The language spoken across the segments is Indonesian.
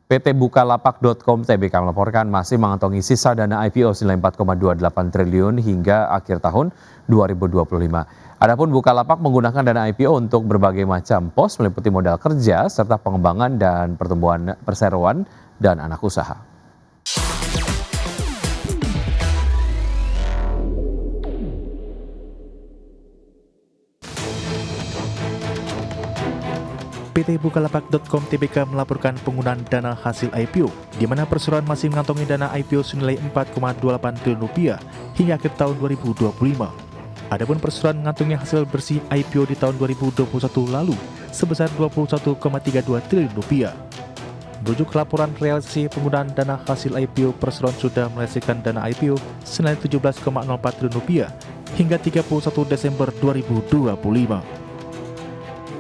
PT Bukalapak.com Tbk melaporkan masih mengantongi sisa dana IPO senilai 4,28 triliun hingga akhir tahun 2025. Adapun Bukalapak menggunakan dana IPO untuk berbagai macam pos meliputi modal kerja serta pengembangan dan pertumbuhan perseroan dan anak usaha. PT Bukalapak.com Tbk melaporkan penggunaan dana hasil IPO, di mana perseroan masih mengantongi dana IPO senilai 4,28 triliun rupiah hingga akhir tahun 2025. Adapun perseroan mengantongi hasil bersih IPO di tahun 2021 lalu sebesar 21,32 triliun rupiah. Merujuk laporan realisasi penggunaan dana hasil IPO, perseroan sudah merealisasikan dana IPO senilai 17,04 triliun rupiah hingga 31 Desember 2025.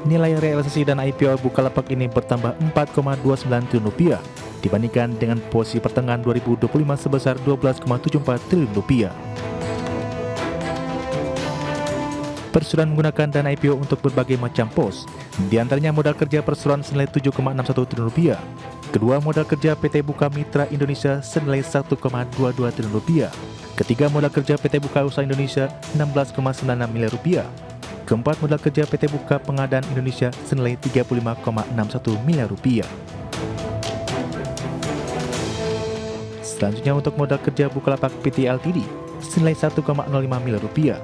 Nilai realisasi dana IPO Bukalapak ini bertambah 4,29 triliun rupiah dibandingkan dengan posisi pertengahan 2025 sebesar 12,74 triliun rupiah. Perseroan menggunakan dana IPO untuk berbagai macam pos, di antaranya modal kerja perseroan senilai 7,61 triliun rupiah, kedua modal kerja PT Buka Mitra Indonesia senilai 1,22 triliun rupiah, ketiga modal kerja PT Buka Usaha Indonesia 16,96 miliar rupiah, keempat modal kerja PT Buka Pengadaan Indonesia senilai 35,61 miliar rupiah. Selanjutnya untuk modal kerja Bukalapak PT Ltd senilai 1,05 miliar rupiah.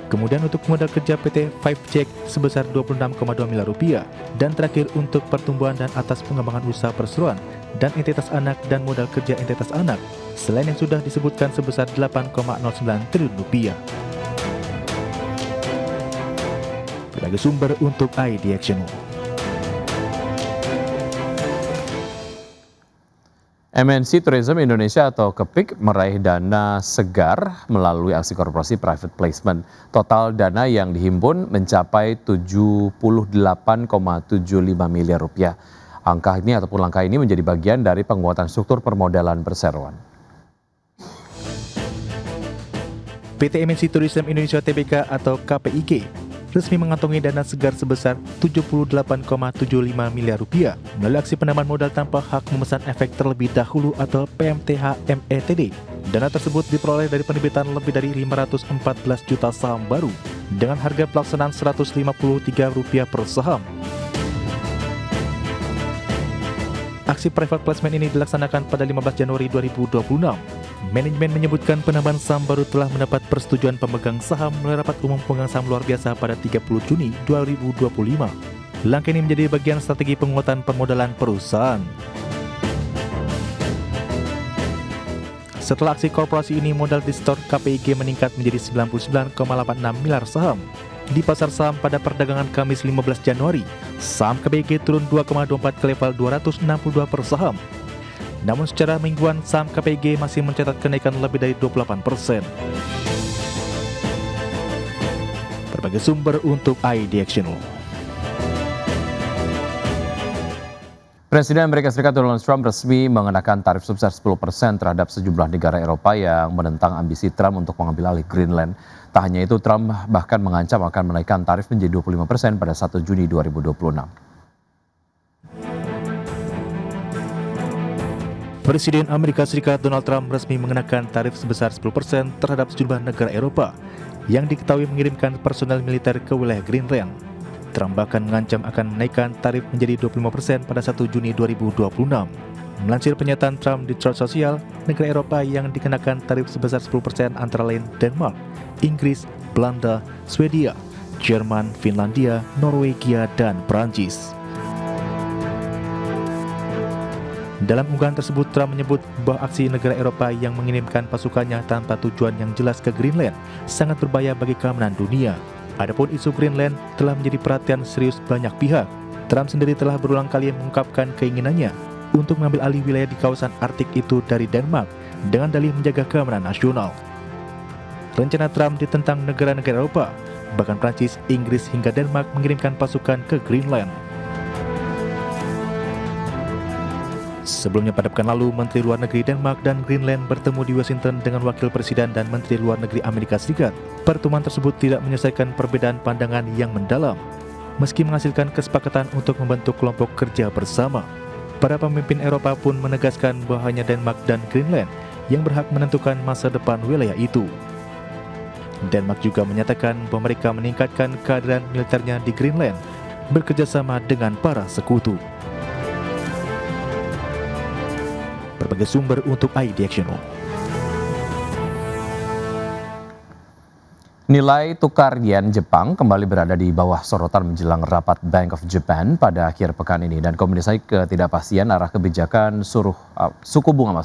Kemudian untuk modal kerja PT 5Check sebesar 26,2 miliar rupiah. Dan terakhir untuk pertumbuhan dan atas pengembangan usaha perseroan dan entitas anak dan modal kerja entitas anak selain yang sudah disebutkan sebesar 8,09 triliun rupiah. Berbagai sumber untuk ID Action. MNC Tourism Indonesia atau KEPIK meraih dana segar melalui aksi korporasi private placement. Total dana yang dihimpun mencapai 78,75 miliar rupiah. Langkah ini menjadi bagian dari penguatan struktur permodalan perseroan. PT MNC Tourism Indonesia Tbk atau KPIK resmi mengantongi dana segar sebesar 78,75 miliar rupiah melalui aksi penambahan modal tanpa hak memesan efek terlebih dahulu atau PMTH METD. Dana tersebut diperoleh dari penerbitan lebih dari 514 juta saham baru dengan harga pelaksanaan Rp153 per saham. Aksi private placement ini dilaksanakan pada 15 Januari 2026. Manajemen menyebutkan penambahan saham baru telah mendapat persetujuan pemegang saham melalui rapat umum pemegang saham luar biasa pada 30 Juni 2025. Langkah ini menjadi bagian strategi penguatan permodalan perusahaan. Setelah aksi korporasi ini, modal di store KPIG meningkat menjadi 99,86 miliar saham. Di pasar saham pada perdagangan Kamis 15 Januari, saham KPIG turun 2,24 ke level 262 per saham. Namun secara mingguan, saham KPIG masih mencatat kenaikan lebih dari 28%. Berbagai sumber untuk ID Action. Presiden Amerika Serikat Donald Trump resmi mengenakan tarif sebesar 10% terhadap sejumlah negara Eropa yang menentang ambisi Trump untuk mengambil alih Greenland. Tak hanya itu, Trump bahkan mengancam akan menaikkan tarif menjadi 25% pada 1 Juni 2026. Presiden Amerika Serikat Donald Trump resmi mengenakan tarif sebesar 10% terhadap sejumlah negara Eropa yang diketahui mengirimkan personel militer ke wilayah Greenland. Trump bahkan mengancam akan menaikkan tarif menjadi 25% pada 1 Juni 2026. Melansir pernyataan Trump di Truth Social, negara Eropa yang dikenakan tarif sebesar 10% antara lain Denmark, Inggris, Belanda, Swedia, Jerman, Finlandia, Norwegia, dan Prancis. Dalam unggahan tersebut, Trump menyebut bahwa aksi negara Eropa yang mengirimkan pasukannya tanpa tujuan yang jelas ke Greenland sangat berbahaya bagi keamanan dunia. Adapun isu Greenland telah menjadi perhatian serius banyak pihak. Trump sendiri telah berulang kali mengungkapkan keinginannya untuk mengambil alih wilayah di kawasan Arktik itu dari Denmark dengan dalih menjaga keamanan nasional. Rencana Trump ditentang negara-negara Eropa, bahkan Prancis, Inggris hingga Denmark mengirimkan pasukan ke Greenland. Sebelumnya pada pekan lalu, Menteri Luar Negeri Denmark dan Greenland bertemu di Washington dengan Wakil Presiden dan Menteri Luar Negeri Amerika Serikat. Pertemuan tersebut tidak menyelesaikan perbedaan pandangan yang mendalam, meski menghasilkan kesepakatan untuk membentuk kelompok kerja bersama. Para pemimpin Eropa pun menegaskan bahwa hanya Denmark dan Greenland yang berhak menentukan masa depan wilayah itu. Denmark juga menyatakan bahwa mereka meningkatkan kehadiran militernya di Greenland bekerjasama dengan para sekutu. Berbagai sumber untuk ID Action. Nilai tukar yen Jepang kembali berada di bawah sorotan menjelang rapat Bank of Japan pada akhir pekan ini dan kombinasi ketidakpastian arah kebijakan suku bunga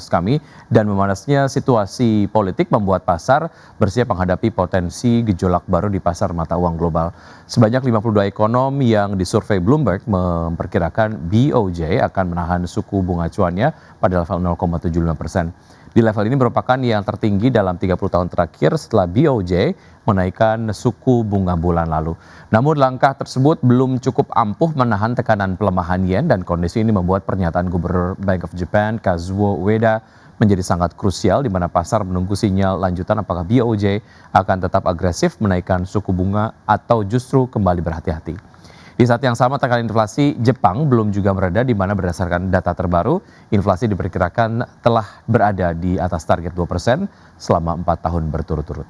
dan memanasnya situasi politik membuat pasar bersiap menghadapi potensi gejolak baru di pasar mata uang global. Sebanyak 52 ekonom yang disurvei Bloomberg memperkirakan BOJ akan menahan suku bunga acuannya pada level 0,75%. Di level ini merupakan yang tertinggi dalam 30 tahun terakhir setelah BOJ menaikkan suku bunga bulan lalu. Namun langkah tersebut belum cukup ampuh menahan tekanan pelemahan yen dan kondisi ini membuat pernyataan Gubernur Bank of Japan Kazuo Ueda menjadi sangat krusial di mana pasar menunggu sinyal lanjutan apakah BOJ akan tetap agresif menaikkan suku bunga atau justru kembali berhati-hati. Di saat yang sama tekanan inflasi Jepang belum juga mereda di mana berdasarkan data terbaru, inflasi diperkirakan telah berada di atas target 2% selama 4 tahun berturut-turut.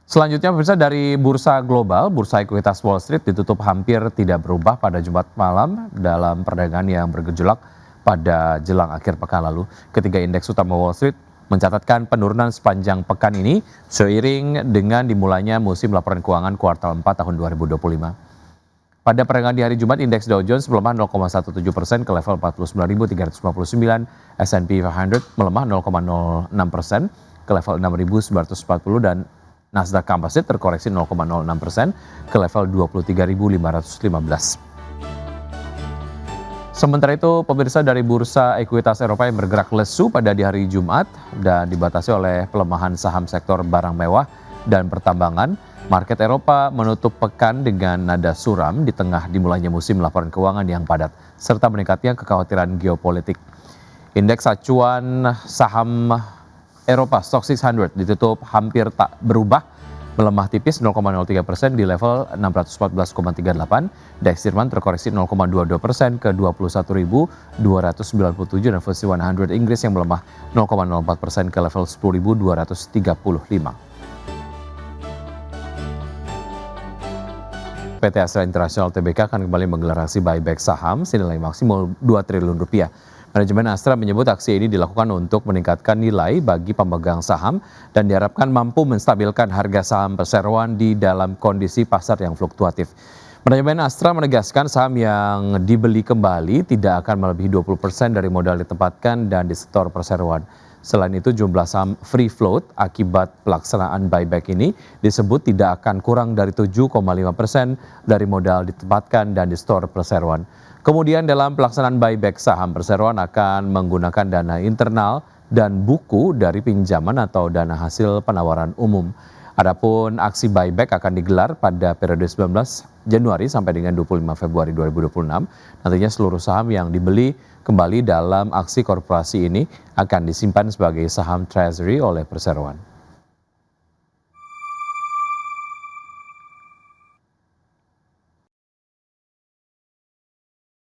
Selanjutnya pemirsa dari bursa global, bursa ekuitas Wall Street ditutup hampir tidak berubah pada Jumat malam dalam perdagangan yang bergejolak pada jelang akhir pekan lalu. Ketiga indeks utama Wall Street mencatatkan penurunan sepanjang pekan ini seiring dengan dimulainya musim laporan keuangan kuartal 4 tahun 2025. Pada perdagangan di hari Jumat, indeks Dow Jones melemah 0,17% ke level 49.359, S&P 500 melemah 0,06% ke level 6.940 dan Nasdaq Composite terkoreksi 0,06% ke level 23.515. Sementara itu, pemirsa dari bursa ekuitas Eropa yang bergerak lesu pada di hari Jumat dan dibatasi oleh pelemahan saham sektor barang mewah dan pertambangan, market Eropa menutup pekan dengan nada suram di tengah dimulainya musim laporan keuangan yang padat, serta meningkatnya kekhawatiran geopolitik. Indeks acuan saham Eropa Stoxx 600 ditutup hampir tak berubah, melemah tipis 0,03% di level 614,38. DAX Jerman terkoreksi 0,22% ke 21.297 dan FTSE 100 Inggris yang melemah 0,04% ke level 10.235. PT Astra International Tbk akan kembali menggelar aksi buyback saham senilai maksimal 2 triliun rupiah. Manajemen Astra menyebut aksi ini dilakukan untuk meningkatkan nilai bagi pemegang saham dan diharapkan mampu menstabilkan harga saham perseroan di dalam kondisi pasar yang fluktuatif. Manajemen Astra menegaskan saham yang dibeli kembali tidak akan melebihi 20% dari modal ditempatkan dan disetor perseroan. Selain itu jumlah saham free float akibat pelaksanaan buyback ini disebut tidak akan kurang dari 7,5% dari modal ditempatkan dan disetor perseroan. Kemudian dalam pelaksanaan buyback saham perseroan akan menggunakan dana internal dan buku dari pinjaman atau dana hasil penawaran umum. Adapun aksi buyback akan digelar pada periode 19 Januari sampai dengan 25 Februari 2026. Nantinya seluruh saham yang dibeli kembali dalam aksi korporasi ini akan disimpan sebagai saham treasury oleh perseroan.